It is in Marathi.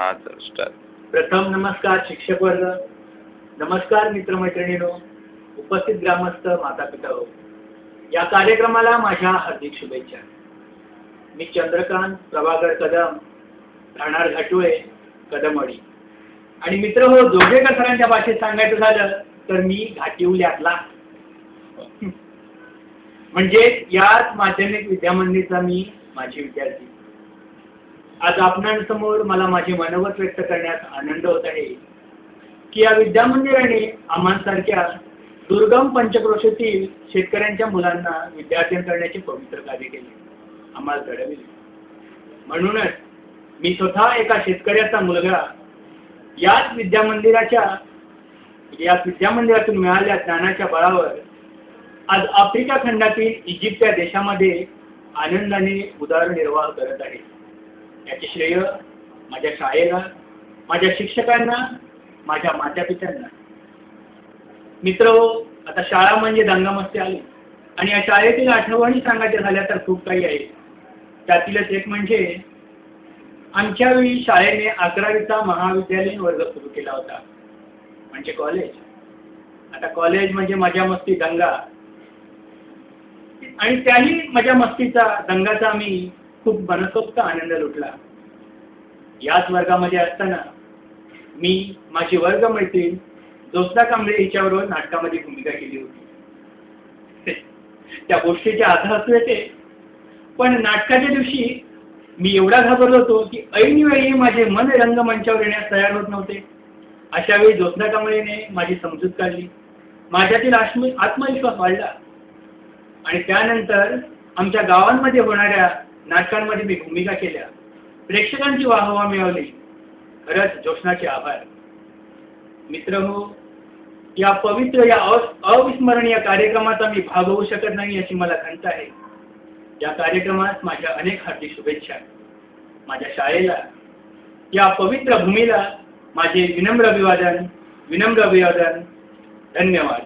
हाँ सर स्टार्ट. प्रथम नमस्कार शिक्षक वर्ग, नमस्कार मित्रमैत्रिणींनो, उपस्थित ग्रामस्थ, माता पिता हो. या कार्यक्रमाला माझ्या हार्दिक शुभेच्छा. मी चंद्रकांत प्रभाकर कदम, राहणार घाटुळे, कदमवाडी. आणि मित्र हो, जोगेकर सरांच्या भाषेत सांगायचं झालं तर मी घाटिवल्यातला म्हणजे याच माध्यमिक विद्यामंदिरचा मी माझी विद्यार्थी. आज आपणांसमोर मला माझे मनोगत व्यक्त करण्यास आनंद होत आहे की या विद्यामंदिराने आम्हांसारख्या दुर्गम पंचक्रोशीतील शेतकऱ्यांच्या मुलांना विद्यार्थ्यांना करण्याचे पवित्र कार्य केले, आम्हाला घडविले. म्हणूनच मी स्वतः एका शेतकऱ्याचा मुलगा याच विद्यामंदिरातून मिळालेल्या ज्ञानाच्या बळावर आज आफ्रिका खंडातील इजिप्त या देशामध्ये आनंदाने उदरनिर्वाह करत आहे. याचे श्रेय माझ्या शाळेला, माझ्या शिक्षकांना, माझ्या मातापित्यांना. मित्र, आता शाळा म्हणजे दंगामस्ती आली आणि या शाळेतील आठवणी सांगायच्या झाल्या तर खूप काही आहे. त्यातीलच एक म्हणजे आमच्या वेळी शाळेने 11वीचा महाविद्यालयीन वर्ग सुरू केला होता, म्हणजे कॉलेज. आता कॉलेज म्हणजे मजा मस्ती दंगा, आणि त्याही मजा मस्तीचा दंगाचा आम्ही खूप मनसोक्त आनंद लुटला. याच वर्गामध्ये असताना मी माझी वर्गमैत्रीण जोत्स्ना कांबळे हिच्याबरोबर नाटकामध्ये भूमिका केली होती. त्या गोष्टीचे आता हसू येते, पण नाटकाच्या दिवशी मी एवढा घाबरलो होतो की ऐनवेळी माझे मन रंगमंचावर येण्यास तयार होत नव्हते. अशा वेळी जोत्स्ना कांबळेने माझी समजूत काढली, माझ्यातील आत्मविश्वास वाढला आणि त्यानंतर आमच्या गावांमध्ये होणाऱ्या नाटकांमध्ये मी भूमिका केल्या, प्रेक्षकांची वाहवा मिळवली. खरंच जोत्स्नाचे आभार. मित्रहो, या पवित्र या अविस्मरणीय कार्यक्रमाचा मी भाग होऊ शकत नाही याची मला खंत आहे. या कार्यक्रमात माझ्या अनेक हार्दिक शुभेच्छा. माझ्या शाळेला, या पवित्र भूमीला माझे विनम्र अभिवादन. धन्यवाद.